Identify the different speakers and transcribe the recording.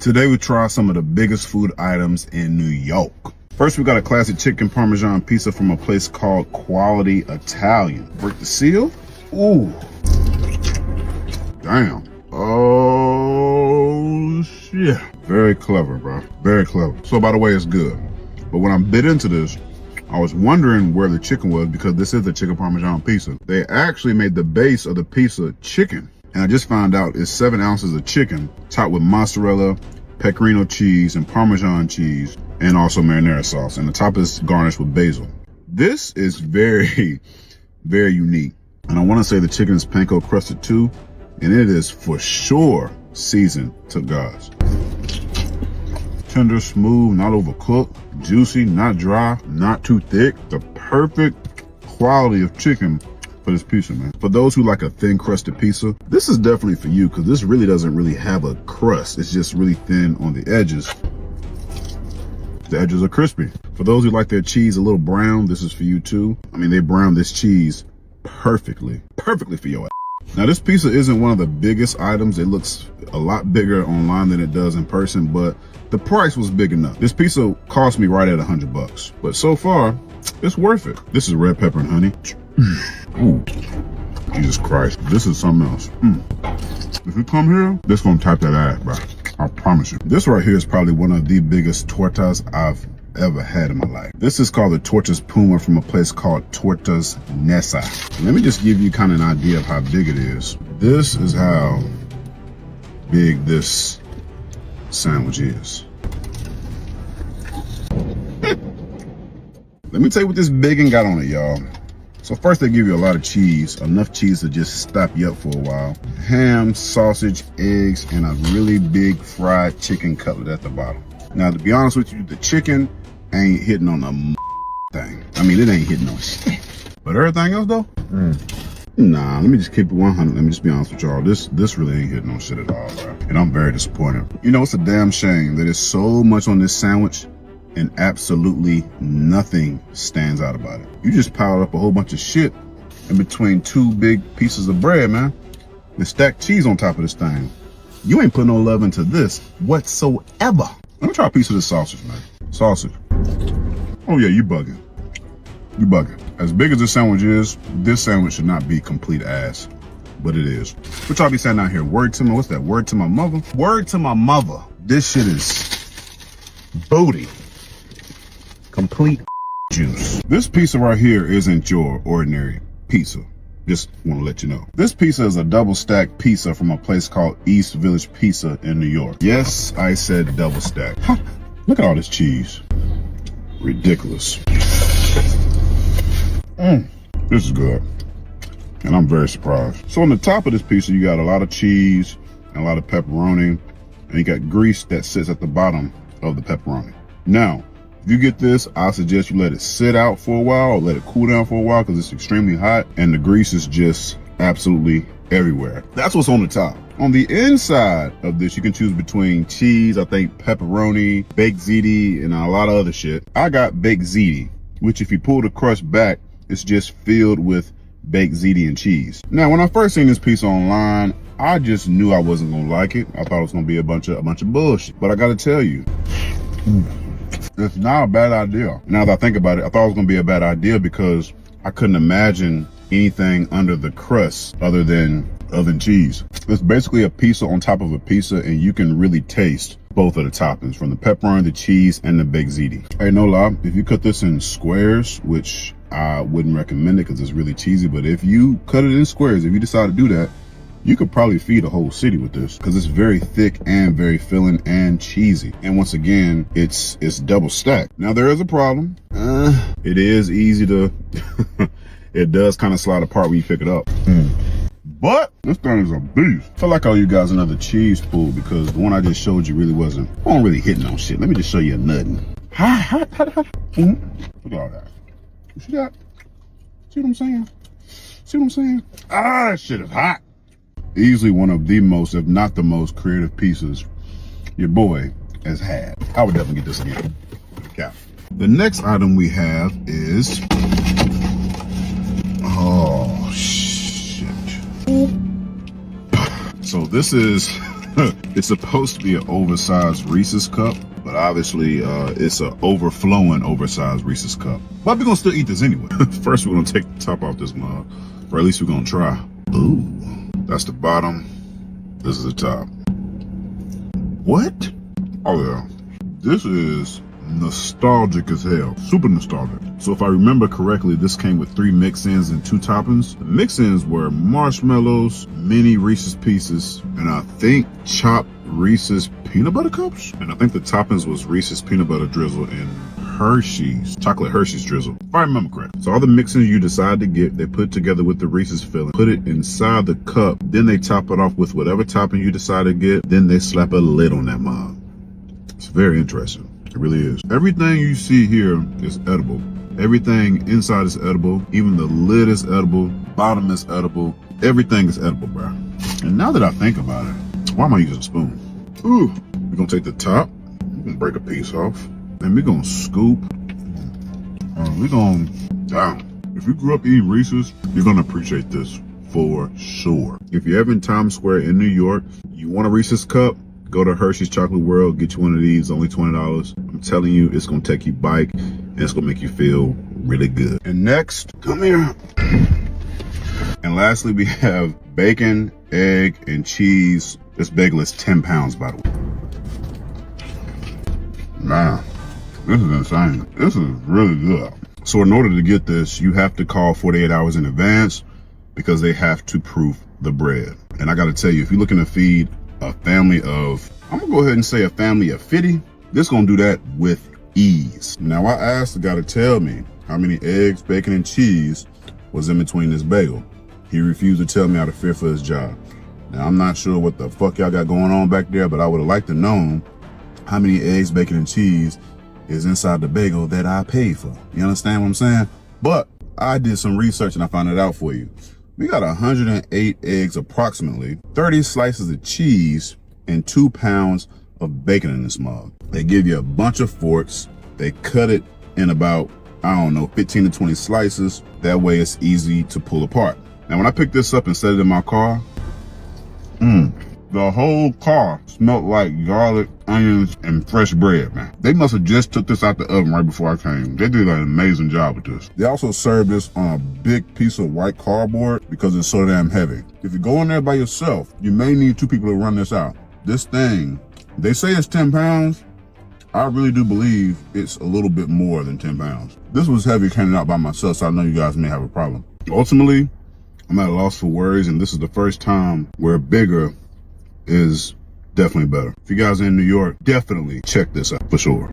Speaker 1: Today we try some of the biggest food items in New York. First, we got a classic chicken Parmesan pizza from a place called Quality Italian. Break the seal. Ooh. Damn. Oh, shit. Very clever, bro. Very clever. So, by the way, it's good. But when I bit into this, I was wondering where the chicken was because this is a chicken Parmesan pizza. They actually made the base of the pizza chicken. And I just found out it's 7 ounces of chicken topped with mozzarella, pecorino cheese, and Parmesan cheese, and also marinara sauce. And the top is garnished with basil. This is very, very unique. And I want to say the chicken is panko crusted too. And it is for sure seasoned to God's. Tender, smooth, not overcooked, juicy, not dry, not too thick. The perfect quality of chicken for this pizza, man. For those who like a thin crusted pizza, this is definitely for you because this really doesn't really have a crust. It's just really thin on the edges. The edges are crispy. For those who like their cheese a little brown, this is for you too. I mean, they brown this cheese perfectly for your ass. Now, this pizza isn't one of the biggest items. It looks a lot bigger online than it does in person, but the price was big enough. This pizza cost me right at $100, but so far, it's worth it. This is red pepper and honey. Ooh, Jesus Christ, this is something else. If you come here, this gonna type that ass, bro. I promise you. This right here is probably one of the biggest tortas I've ever had in my life. This is called the Tortas Puma from a place called Tortas Nessa. Let me just give you kind of an idea of how big it is. This is how big this sandwich is. Let me tell you what this biggin got on it, y'all. So first they give you a lot of cheese, enough cheese to just stop you up for a while. Ham, sausage, eggs, and a really big fried chicken cutlet at the bottom. Now, to be honest with you, the chicken ain't hitting on a thing. I mean, it ain't hitting on shit. But everything else though, nah, let me just keep it 100. Let me just be honest with y'all. This really ain't hitting on shit at all, bro. And I'm very disappointed. You know, it's a damn shame that there's so much on this sandwich and absolutely nothing stands out about it. You just piled up a whole bunch of shit in between 2 big pieces of bread, man. And stacked cheese on top of this thing. You ain't putting no love into this whatsoever. Let me try a piece of this sausage, man. Sausage. Oh yeah, you bugging. You bugging. As big as this sandwich is, this sandwich should not be complete ass. But it is. What y'all be saying out here? Word to my, what's that? Word to my mother? Word to my mother. This shit is booty. Complete juice. This pizza right here isn't your ordinary pizza. Just want to let you know. This pizza is a double stack pizza from a place called East Village Pizza in New York. Yes, I said double stack. Look at all this cheese. Ridiculous. This is good. And I'm very surprised. So on the top of this pizza, you got a lot of cheese and a lot of pepperoni. And you got grease that sits at the bottom of the pepperoni. Now, if you get this, I suggest you let it sit out for a while or let it cool down for a while because it's extremely hot and the grease is just absolutely everywhere. That's what's on the top. On the inside of this, you can choose between cheese, I think pepperoni, baked ziti, and a lot of other shit. I got baked ziti, which if you pull the crust back, it's just filled with baked ziti and cheese. Now, when I first seen this pizza online, I just knew I wasn't gonna like it. I thought it was gonna be a bunch of bullshit. But I gotta tell you, it's not a bad idea. Now that I think about it, I thought it was gonna be a bad idea because I couldn't imagine anything under the crust other than cheese. It's basically a pizza on top of a pizza, and you can really taste both of the toppings, from the pepperoni, the cheese, and the baked ziti. Hey, no lie, if you cut this in squares, which I wouldn't recommend it because it's really cheesy, but if you cut it in squares, if you decide to do that, you could probably feed a whole city with this because it's very thick and very filling and cheesy. And once again, it's double stacked. Now there is a problem. It is easy to, it does kind of slide apart when you pick it up. But this thing is a beast. I feel like I owe you guys another cheese pool because the one I just showed you really wasn't hitting on shit. Let me just show you a nuttin'. Look at all that. You see that? See what I'm saying? See what I'm saying? Ah, that shit is hot. Easily one of the most, if not the most creative pizzas your boy has had. I would definitely get this again. Yeah. The next item we have is, oh shit. So this is It's supposed to be an oversized Reese's cup, but obviously it's an overflowing oversized Reese's cup. But we're gonna still eat this anyway. First, we're gonna take the top off this mug, or at least we're gonna try. Ooh, that's the bottom. This is the top. What? Oh yeah, this is nostalgic as hell. Super nostalgic. So if I remember correctly, this came with 3 mix-ins and 2 toppings. The mix-ins were marshmallows, mini Reese's Pieces, and I think chopped Reese's peanut butter cups. And I think the toppings was Reese's peanut butter drizzle and Hershey's, chocolate Hershey's drizzle, if I remember correctly. So all the mix-ins you decide to get, they put together with the Reese's filling, put it inside the cup, then they top it off with whatever topping you decide to get, then they slap a lid on that mug. It's very interesting. It really is. Everything you see here is edible. Everything inside is edible. Even the lid is edible. Bottom is edible. Everything is edible, bro. And now that I think about it, why am I using a spoon? Ooh, we're gonna take the top. We're gonna break a piece off. And we're gonna scoop. We're gonna down. If you grew up eating Reese's, you're gonna appreciate this for sure. If you're ever in Times Square in New York, you want a Reese's cup, go to Hershey's Chocolate World, get you one of these, only $20. I'm telling you, it's gonna take you back and it's gonna make you feel really good. And next, come here. And lastly, we have bacon, egg, and cheese. This bagel is 10 pounds, by the way. Man, this is insane. This is really good. So in order to get this, you have to call 48 hours in advance because they have to proof the bread. And I gotta tell you, if you're looking to feed a family of, I'm gonna go ahead and say a family of 50, this gonna do that with ease. Now I asked the guy to tell me how many eggs, bacon, and cheese was in between this bagel. He refused to tell me out of fear for his job. Now I'm not sure what the fuck y'all got going on back there, but I would have liked to know how many eggs, bacon, and cheese is inside the bagel that I paid for. You understand what I'm saying? But I did some research and I found it out for you. We got 108 eggs approximately, 30 slices of cheese, and 2 pounds of bacon in this mug. They give you a bunch of forks. They cut it in about, I don't know, 15 to 20 slices. That way it's easy to pull apart. Now when I picked this up and set it in my car, the whole car smelled like garlic, onions, and fresh bread, man. They must have just took this out the oven right before I came. They did an amazing job with this. They also serve this on a big piece of white cardboard because it's so damn heavy. If you go in there by yourself, you may need 2 people to run this out. This thing, they say it's 10 pounds. I really do believe it's a little bit more than 10 pounds. This was heavy handed out by myself, so I know you guys may have a problem. Ultimately, I'm at a loss for words, and this is the first time where bigger is definitely better. If you guys are in New York, definitely check this out for sure.